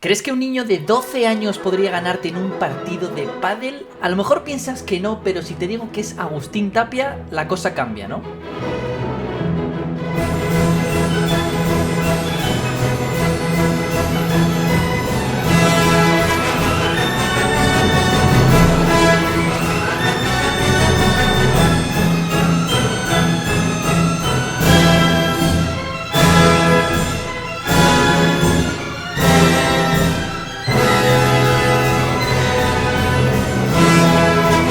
¿Crees que un niño de 12 años podría ganarte en un partido de pádel? A lo mejor piensas que no, pero si te digo que es Agustín Tapia, la cosa cambia, ¿no?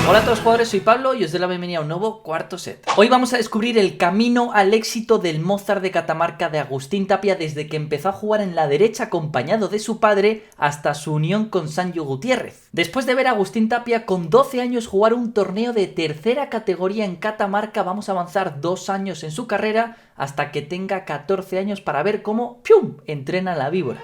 Hola a todos jugadores, soy Pablo y os doy la bienvenida a un nuevo cuarto set. Hoy vamos a descubrir el camino al éxito del Mozart de Catamarca de Agustín Tapia desde que empezó a jugar en la derecha acompañado de su padre hasta su unión con Sancho Gutiérrez. Después de ver a Agustín Tapia con 12 años jugar un torneo de tercera categoría en Catamarca, vamos a avanzar 2 años en su carrera hasta que tenga 14 años para ver cómo ¡pium!, entrena la víbora.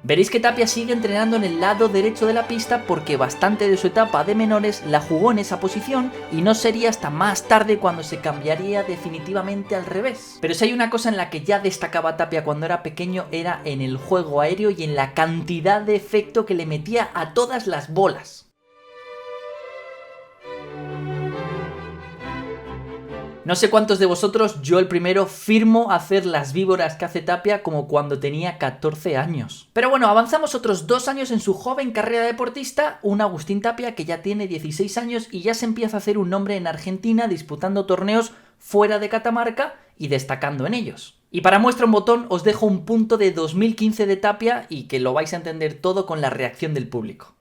Veréis que Tapia sigue entrenando en el lado derecho de la pista porque bastante de su etapa de menores la jugó en esa posición y no sería hasta más tarde cuando se cambiaría definitivamente al revés. Pero si hay una cosa en la que ya destacaba Tapia cuando era pequeño era en el juego aéreo y en la cantidad de efecto que le metía a todas las bolas. No sé cuántos de vosotros, yo el primero, firmo hacer las víboras que hace Tapia como cuando tenía 14 años. Pero bueno, avanzamos otros 2 años en su joven carrera deportista, un Agustín Tapia que ya tiene 16 años y ya se empieza a hacer un nombre en Argentina disputando torneos fuera de Catamarca y destacando en ellos. Y para muestra un botón os dejo un punto de 2015 de Tapia y que lo vais a entender todo con la reacción del público.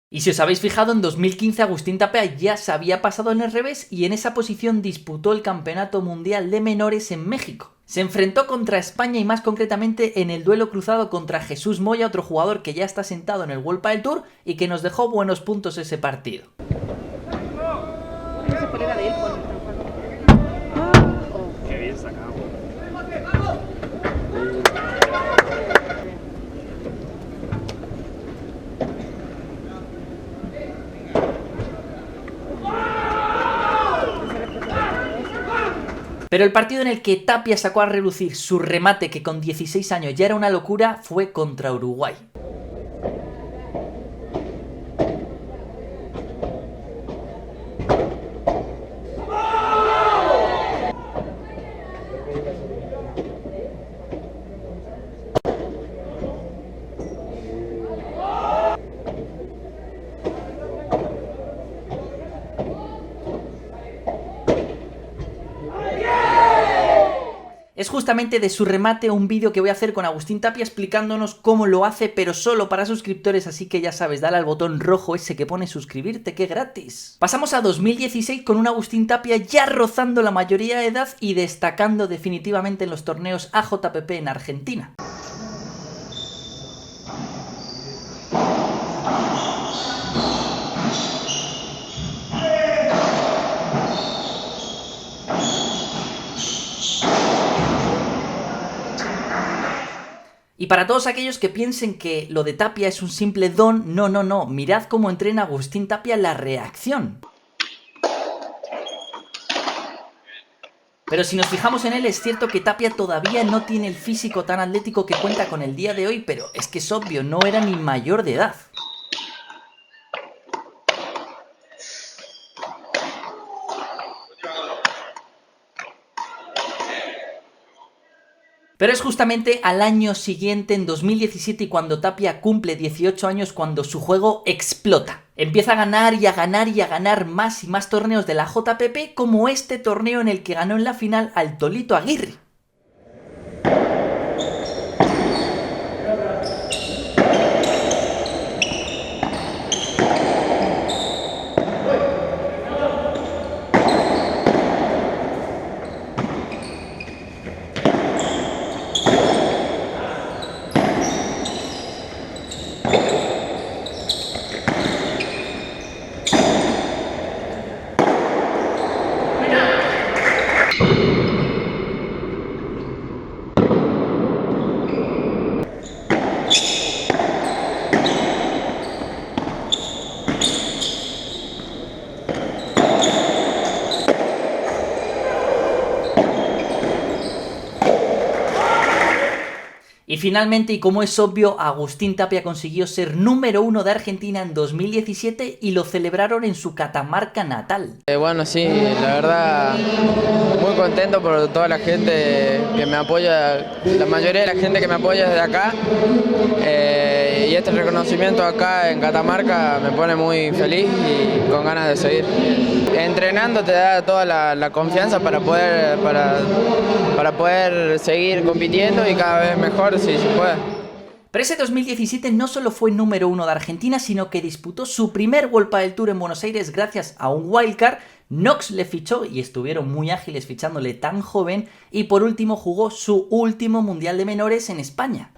Y si os habéis fijado, en 2015 Agustín Tapia ya se había pasado en el revés y en esa posición disputó el Campeonato Mundial de Menores en México. Se enfrentó contra España y más concretamente en el duelo cruzado contra Jesús Moya, otro jugador que ya está sentado en el World Padel Tour y que nos dejó buenos puntos ese partido. Qué bien sacado. Pero el partido en el que Tapia sacó a relucir su remate, que con 16 años ya era una locura, fue contra Uruguay. Es justamente de su remate un vídeo que voy a hacer con Agustín Tapia explicándonos cómo lo hace, pero solo para suscriptores, así que ya sabes, dale al botón rojo ese que pone suscribirte, que es gratis. Pasamos a 2016 con un Agustín Tapia ya rozando la mayoría de edad y destacando definitivamente en los torneos AJPP en Argentina. Y para todos aquellos que piensen que lo de Tapia es un simple don, no, mirad cómo entrena Agustín Tapia la reacción. Pero si nos fijamos en él, es cierto que Tapia todavía no tiene el físico tan atlético que cuenta con el día de hoy, pero es que es obvio, no era ni mayor de edad. Pero es justamente al año siguiente, en 2017, y cuando Tapia cumple 18 años, cuando su juego explota. Empieza a ganar y a ganar y a ganar más y más torneos de la JPP, como este torneo en el que ganó en la final al Tolito Aguirre. Y finalmente, y como es obvio, Agustín Tapia consiguió ser número 1 de Argentina en 2017 y lo celebraron en su Catamarca natal. Bueno, sí, la verdad, muy contento por toda la gente que me apoya, la mayoría de la gente que me apoya desde acá. Y este reconocimiento acá en Catamarca me pone muy feliz y con ganas de seguir. Entrenando te da toda la confianza para poder seguir compitiendo y cada vez mejor si se puede. Pero ese 2017 no solo fue número 1 de Argentina, sino que disputó su primer World Padel Tour en Buenos Aires gracias a un wildcard. Nox le fichó y estuvieron muy ágiles fichándole tan joven, y por último jugó su último Mundial de Menores en España.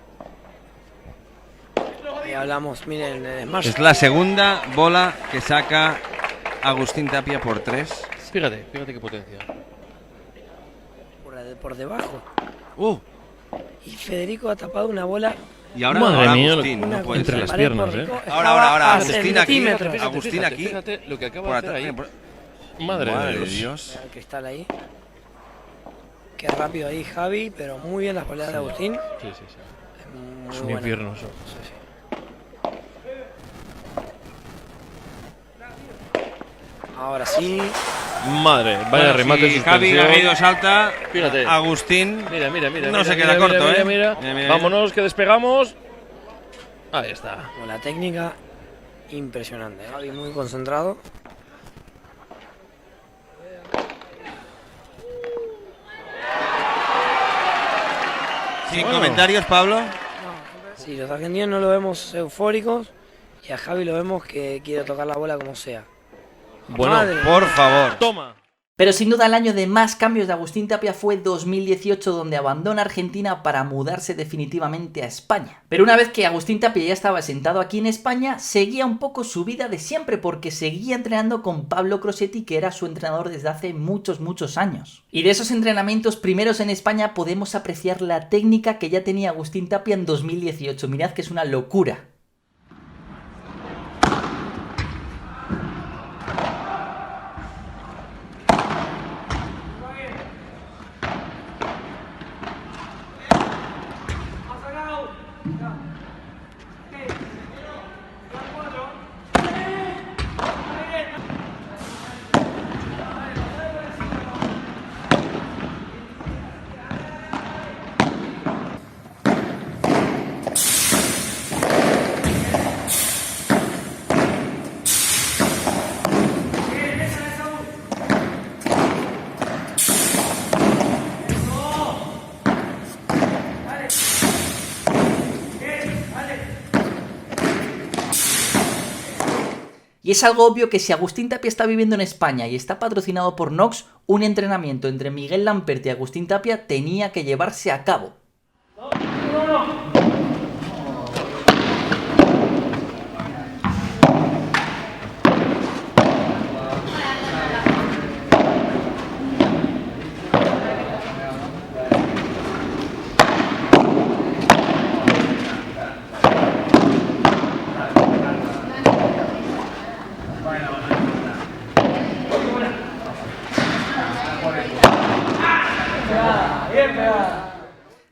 Hablamos, miren, es la segunda bola que saca Agustín Tapia por 3. Fíjate qué potencia. Por debajo. Y Federico ha tapado una bola. Y ahora, Madre mía, Agustín, no puede entre ser. las piernas, Ahora, a Agustín aquí. centímetros. Agustín aquí. Fíjate lo que acaba Por de hacer atrás, ahí. Madre de Dios. El cristal ahí. Qué rápido ahí Javi, pero muy bien las boleadas de Agustín. Sí. Muy Es un buena. infierno eso. Sí. Ahora sí. Madre, vaya remate, si Javi suspensión. Garrido salta, Fíjate. Agustín Mira. no se queda corto, Mira. Mira. Vámonos, que despegamos. Ahí está. Con la técnica impresionante. Javi muy concentrado. Sin comentarios, Pablo. Sí, los argentinos no lo vemos eufóricos y a Javi lo vemos que quiere tocar la bola como sea. Bueno, Madre. Por favor. toma. Pero sin duda el año de más cambios de Agustín Tapia fue 2018, donde abandona Argentina para mudarse definitivamente a España. Pero una vez que Agustín Tapia ya estaba sentado aquí en España, seguía un poco su vida de siempre, porque seguía entrenando con Pablo Crosetti, que era su entrenador desde hace muchos años. Y de esos entrenamientos primeros en España podemos apreciar la técnica que ya tenía Agustín Tapia en 2018. Mirad que es una locura. Y es algo obvio que si Agustín Tapia está viviendo en España y está patrocinado por Nox, un entrenamiento entre Miguel Lampert y Agustín Tapia tenía que llevarse a cabo.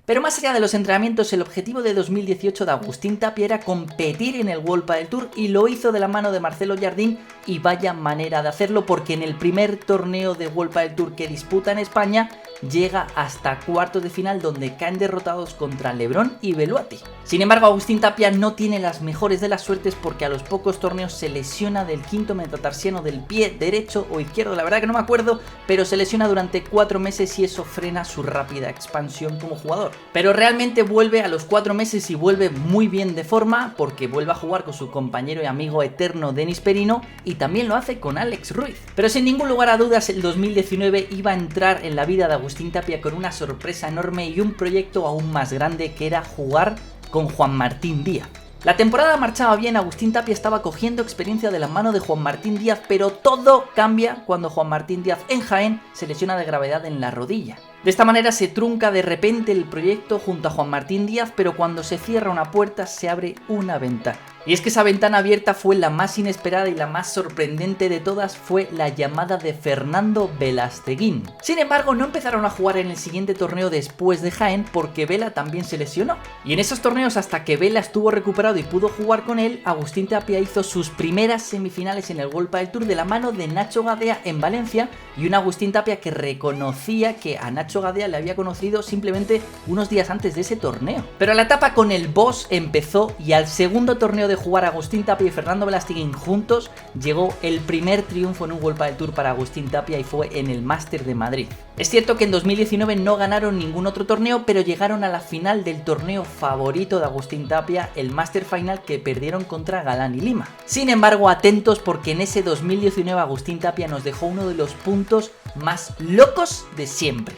Pero más allá de los entrenamientos, el objetivo de 2018 de Agustín Tapia era competir en el World Padel Tour, y lo hizo de la mano de Marcelo Jardín, y vaya manera de hacerlo, porque en el primer torneo de World Padel Tour que disputa en España llega hasta cuartos de final, donde caen derrotados contra Lebrón y Belotti. Sin embargo, Agustín Tapia no tiene las mejores de las suertes, porque a los pocos torneos se lesiona del quinto metatarsiano del pie derecho o izquierdo, la verdad que no me acuerdo, pero se lesiona durante 4 meses y eso frena su rápida expansión como jugador. Pero realmente vuelve a los 4 meses y vuelve muy bien de forma, porque vuelve a jugar con su compañero y amigo eterno Denis Perino, y también lo hace con Alex Ruiz. Pero sin ningún lugar a dudas, el 2019 iba a entrar en la vida de Agustín Tapia con una sorpresa enorme y un proyecto aún más grande, que era jugar con Juan Martín Díaz. La temporada marchaba bien, Agustín Tapia estaba cogiendo experiencia de la mano de Juan Martín Díaz, pero todo cambia cuando Juan Martín Díaz en Jaén se lesiona de gravedad en la rodilla. De esta manera se trunca de repente el proyecto junto a Juan Martín Díaz, pero cuando se cierra una puerta se abre una ventana. Y es que esa ventana abierta fue la más inesperada y la más sorprendente de todas, fue la llamada de Fernando Velasteguín. Sin embargo, no empezaron a jugar en el siguiente torneo después de Jaén porque Vela también se lesionó. Y en esos torneos, hasta que Vela estuvo recuperado y pudo jugar con él, Agustín Tapia hizo sus primeras semifinales en el World Padel Tour de la mano de Nacho Gadea en Valencia, y un Agustín Tapia que reconocía que a Nacho Gadea le había conocido simplemente unos días antes de ese torneo. Pero la etapa con el boss empezó, y al segundo torneo de jugar Agustín Tapia y Fernando Velasteguín juntos, llegó el primer triunfo en un World Padel Tour para Agustín Tapia, y fue en el Máster de Madrid. Es cierto que en 2019 no ganaron ningún otro torneo, pero llegaron a la final del torneo favorito de Agustín Tapia, el Master Final, que perdieron contra Galán y Lima. Sin embargo, atentos, porque en ese 2019 Agustín Tapia nos dejó uno de los puntos más locos de siempre.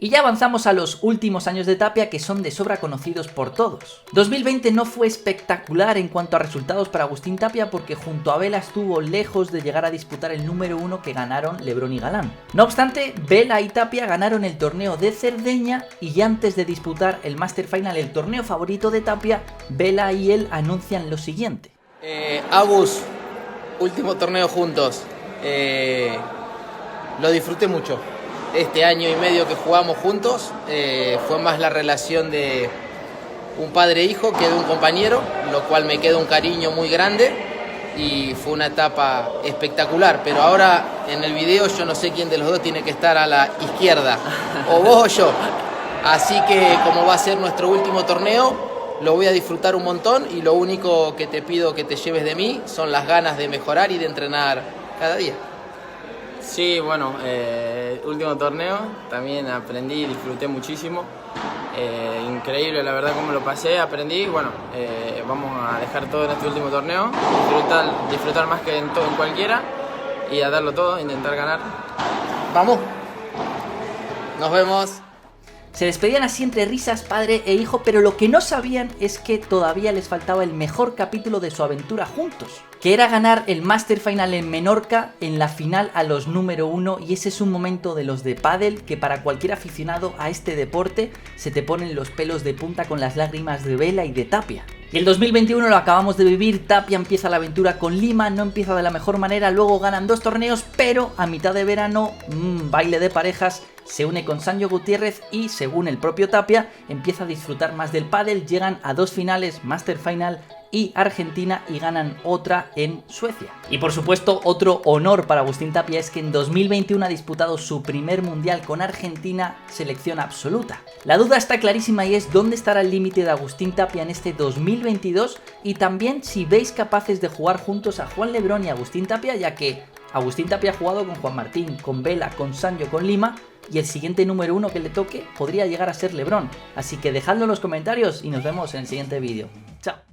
Y ya avanzamos a los últimos años de Tapia, que son de sobra conocidos por todos. 2020 no fue espectacular en cuanto a resultados para Agustín Tapia, porque junto a Vela estuvo lejos de llegar a disputar el número 1 que ganaron Lebrón y Galán. No obstante, Vela y Tapia ganaron el torneo de Cerdeña, y ya antes de disputar el Master Final, el torneo favorito de Tapia, Vela y él anuncian lo siguiente. Agus, último torneo juntos. Lo disfruté mucho. Este año y medio que jugamos juntos fue más la relación de un padre-hijo que de un compañero, lo cual me queda un cariño muy grande, y fue una etapa espectacular. Pero ahora en el video yo no sé quién de los dos tiene que estar a la izquierda, o vos o yo. Así que como va a ser nuestro último torneo, lo voy a disfrutar un montón, y lo único que te pido que te lleves de mí son las ganas de mejorar y de entrenar cada día. Sí, bueno, último torneo, también aprendí y disfruté muchísimo. Increíble, la verdad, cómo lo pasé, aprendí. Bueno, vamos a dejar todo en este último torneo, disfrutar más que en cualquiera, y a darlo todo, intentar ganar. Vamos, nos vemos. Se despedían así entre risas padre e hijo, pero lo que no sabían es que todavía les faltaba el mejor capítulo de su aventura juntos, que era ganar el Master Final en Menorca, en la final a los número 1, y ese es un momento de los de pádel que para cualquier aficionado a este deporte se te ponen los pelos de punta con las lágrimas de Vela y de Tapia. Y el 2021 lo acabamos de vivir. Tapia empieza la aventura con Lima, no empieza de la mejor manera, luego ganan 2 torneos, pero a mitad de verano, baile de parejas, se une con Sancho Gutiérrez y, según el propio Tapia, empieza a disfrutar más del pádel. Llegan a 2 finales, Master Final y Argentina, y ganan otra en Suecia. Y por supuesto, otro honor para Agustín Tapia es que en 2021 ha disputado su primer mundial con Argentina, selección absoluta. La duda está clarísima, y es dónde estará el límite de Agustín Tapia en este 2022, y también si veis capaces de jugar juntos a Juan Lebrón y Agustín Tapia, ya que Agustín Tapia ha jugado con Juan Martín, con Vela, con Sancho, con Lima, y el siguiente número 1 que le toque podría llegar a ser Lebrón. Así que dejadlo en los comentarios y nos vemos en el siguiente vídeo. Chao.